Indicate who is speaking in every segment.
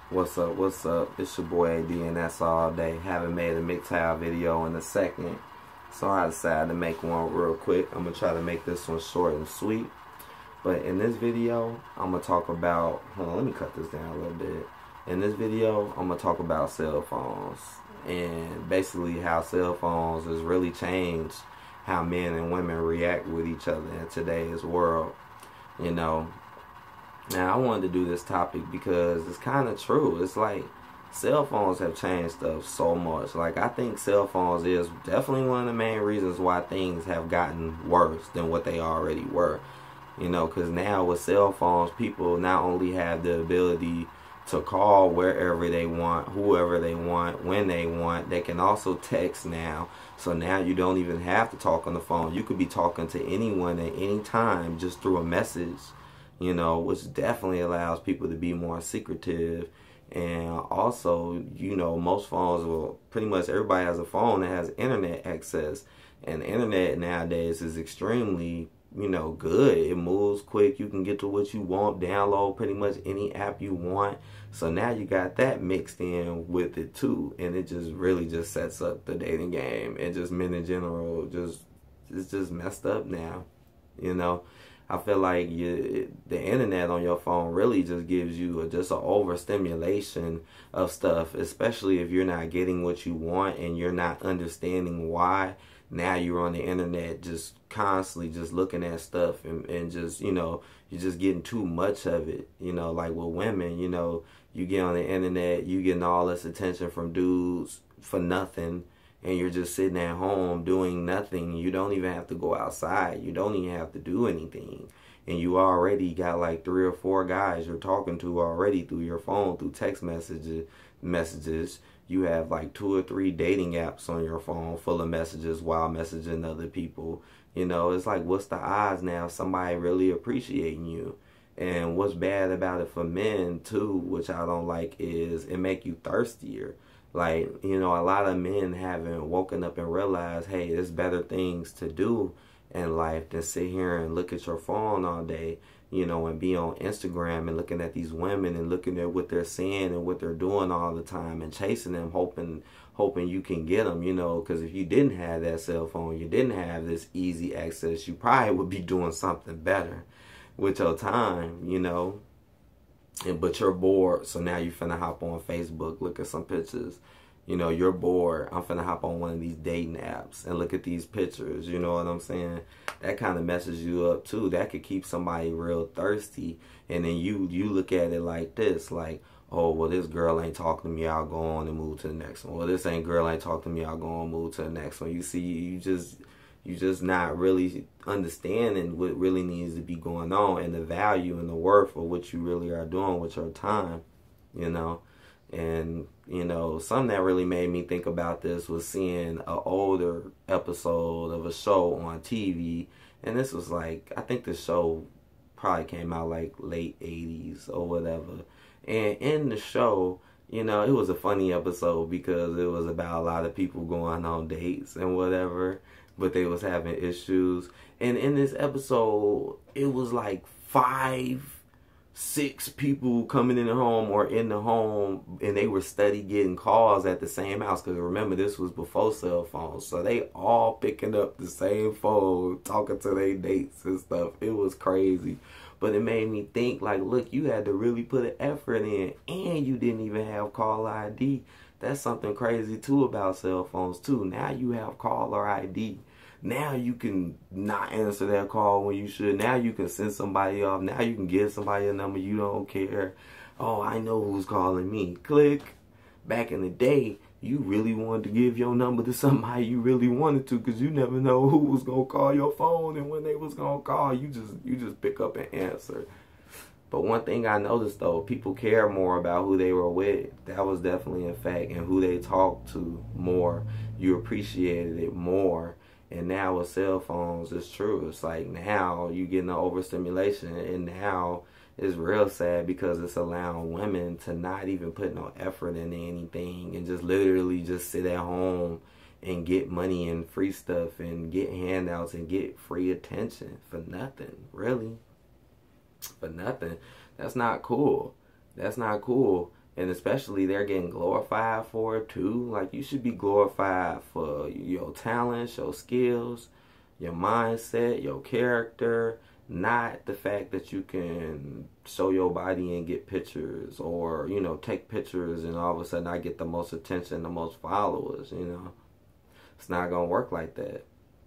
Speaker 1: What's up? What's up? It's your boy AD, and that's all day. Haven't made a MGTOW video in a second, so I decided to make one real quick. I'm gonna try to make this one short and sweet. But in this video, I'm gonna talk about. Hold on, let me cut this down a little bit. In this video, I'm gonna talk about cell phones and basically how cell phones has really changed how men and women react with each other in today's world. You know, now, I wanted to do this topic because it's kind of true. It's like cell phones have changed stuff so much. Like, I think cell phones is definitely one of the main reasons why things have gotten worse than what they already were. You know, because now with cell phones, people not only have the ability to call wherever they want, whoever they want, when they want, they can also text now. So now you don't even have to talk on the phone. You could be talking to anyone at any time just through a message. You know, which definitely allows people to be more secretive. And also, you know, most phones, well, pretty much everybody has a phone that has internet access. And the internet nowadays is extremely, you know, good. It moves quick. You can get to what you want, download pretty much any app you want. So now you got that mixed in with it too. And it just really just sets up the dating game. And just men in general, it's just messed up now, you know. I feel like the internet on your phone really just gives you just an overstimulation of stuff, especially if you're not getting what you want and you're not understanding why. Now you're on the internet just constantly just looking at stuff and just, you know, you're just getting too much of it. You know, like with women, you know, you get on the internet, you getting all this attention from dudes for nothing. And you're just sitting at home doing nothing. You don't even have to go outside. You don't even have to do anything. And you already got like 3 or 4 guys you're talking to already through your phone, through text messages. You have like 2 or 3 dating apps on your phone full of messages while messaging other people. You know, it's like, what's the odds now of somebody really appreciating you? And what's bad about it for men too, which I don't like, is it make you thirstier. Like, you know, a lot of men haven't woken up and realized, hey, there's better things to do in life than sit here and look at your phone all day, you know, and be on Instagram and looking at these women and looking at what they're saying and what they're doing all the time and chasing them, hoping you can get them, you know, because if you didn't have that cell phone, you didn't have this easy access, you probably would be doing something better with your time, you know. But you're bored, so now you finna hop on Facebook, look at some pictures. You know, you're bored. I'm finna hop on one of these dating apps and look at these pictures. You know what I'm saying? That kind of messes you up too. That could keep somebody real thirsty. And then you look at it like this, like, oh, well, this girl ain't talking to me, I'll go on and move to the next one. Well, this girl ain't talking to me, I'll go on and move to the next one. You see, you just not really understanding what really needs to be going on and the value and the worth of what you really are doing with your time, you know. And, you know, something that really made me think about this was seeing an older episode of a show on TV. And this was like, I think the show probably came out like late 80s or whatever. And in the show, you know, it was a funny episode because it was about a lot of people going on dates and whatever, but they was having issues. And in this episode, it was like 5, 6 people coming in the home or in the home, and they were steady getting calls at the same house. Because remember, this was before cell phones, so they all picking up the same phone, talking to their dates and stuff. It was crazy. But it made me think, like, look, you had to really put an effort in, and you didn't even have call ID. That's something crazy, too, about cell phones, too. Now you have caller ID. Now you can not answer that call when you should. Now you can send somebody off. Now you can give somebody a number you don't care. Oh, I know who's calling me. Click. Back in the day, you really wanted to give your number to somebody you really wanted to, because you never know who was going to call your phone, and when they was going to call, you just pick up and answer. But one thing I noticed, though, people care more about who they were with. That was definitely a fact. And who they talked to more. You appreciated it more. And now with cell phones, it's true. It's like now you getting the overstimulation. And now it's real sad because it's allowing women to not even put no effort into anything. And just literally just sit at home and get money and free stuff and get handouts and get free attention for nothing. Really. For nothing. That's not cool. That's not cool. And especially they're getting glorified for it too. Like, you should be glorified for your talents, your skills, your mindset, your character, not the fact that you can show your body and get pictures, or, you know, take pictures and all of a sudden I get the most attention, the most followers, you know. It's not gonna work like that.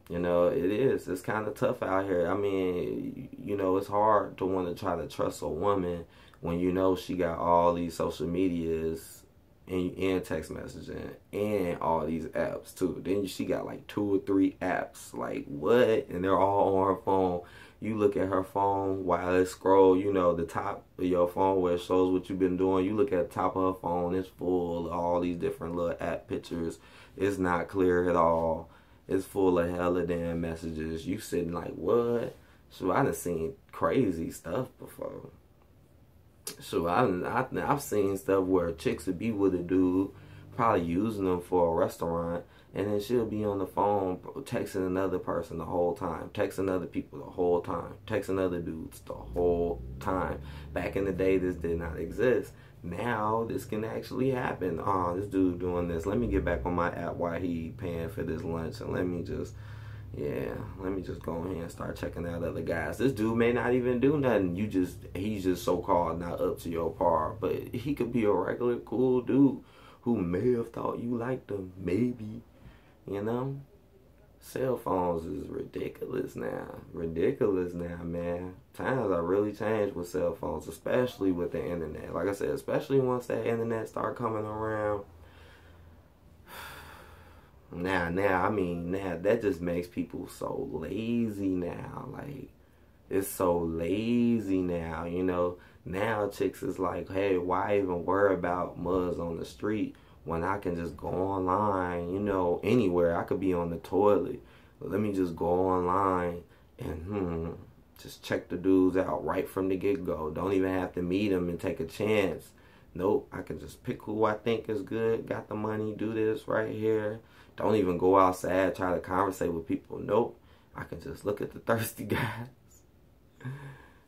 Speaker 1: You know, it is. It's kind of tough out here. I mean, you know, it's hard to want to try to trust a woman when you know she got all these social medias and text messaging and all these apps too. Then she got like 2 or 3 apps. Like, what? And they're all on her phone. You look at her phone while it scroll, you know, the top of your phone where it shows what you've been doing. You look at the top of her phone, it's full of all these different little app pictures. It's not clear at all. It's full of hella damn messages. You sitting like, what? So I done seen crazy stuff before. So I've seen stuff where chicks would be with a dude, probably using them for a restaurant, and then she'll be on the phone texting another person the whole time, texting other people the whole time, texting other dudes the whole time. Back in the day, this did not exist. Now this can actually happen. Oh, this dude doing this. Let me get back on my app while he paying for this lunch, and let me just go ahead and start checking out other guys. This dude may not even do nothing. He's just so-called not up to your par, but he could be a regular cool dude who may have thought you liked him, maybe. You know, cell phones is ridiculous now. Ridiculous now, man. Times are really changed with cell phones, especially with the internet. Like I said, especially once that internet start coming around. Now that just makes people so lazy now. Like, it's so lazy now, you know. Now chicks is like, hey, why even worry about mugs on the street when I can just go online, you know, anywhere. I could be on the toilet. Let me just go online and just check the dudes out right from the get-go. Don't even have to meet them and take a chance. Nope, I can just pick who I think is good, got the money, do this right here. Don't even go outside, try to conversate with people. Nope, I can just look at the thirsty guys.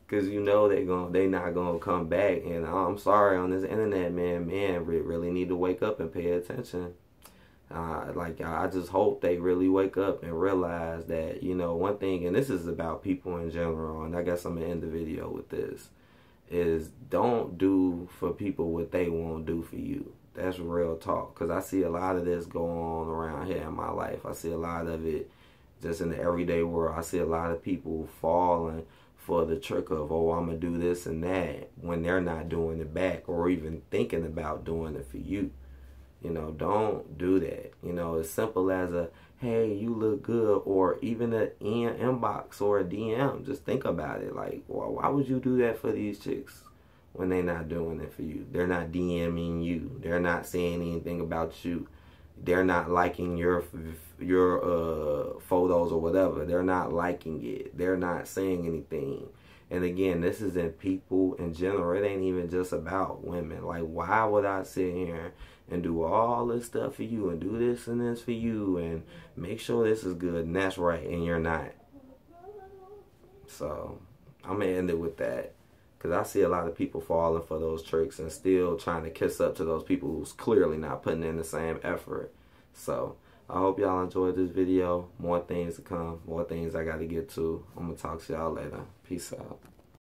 Speaker 1: Because you know they not gonna come back. And I'm sorry, on this internet, man really need to wake up and pay attention. I just hope they really wake up and realize that, you know, one thing, and this is about people in general, and I guess I'm gonna end the video with this, is don't do for people what they won't do for you. That's real talk. Because I see a lot of this go on around here in my life. I see a lot of it just in the everyday world. I see a lot of people falling for the trick of, oh, I'm going to do this and that, when they're not doing it back or even thinking about doing it for you. You know, don't do that. You know, as simple as a, hey, you look good, or even an inbox or a DM. Just think about it. Like, well, why would you do that for these chicks when they're not doing it for you? They're not DMing you. They're not saying anything about you. They're not liking your photos or whatever. They're not liking it. They're not saying anything. And again, this is in people in general. It ain't even just about women. Like, why would I sit here and do all this stuff for you and do this and this for you and make sure this is good and that's right and you're not? So I'm going to end it with that. Because I see a lot of people falling for those tricks and still trying to kiss up to those people who's clearly not putting in the same effort. So I hope y'all enjoyed this video. More things to come. More things I got to get to. I'm going to talk to y'all later. Peace out.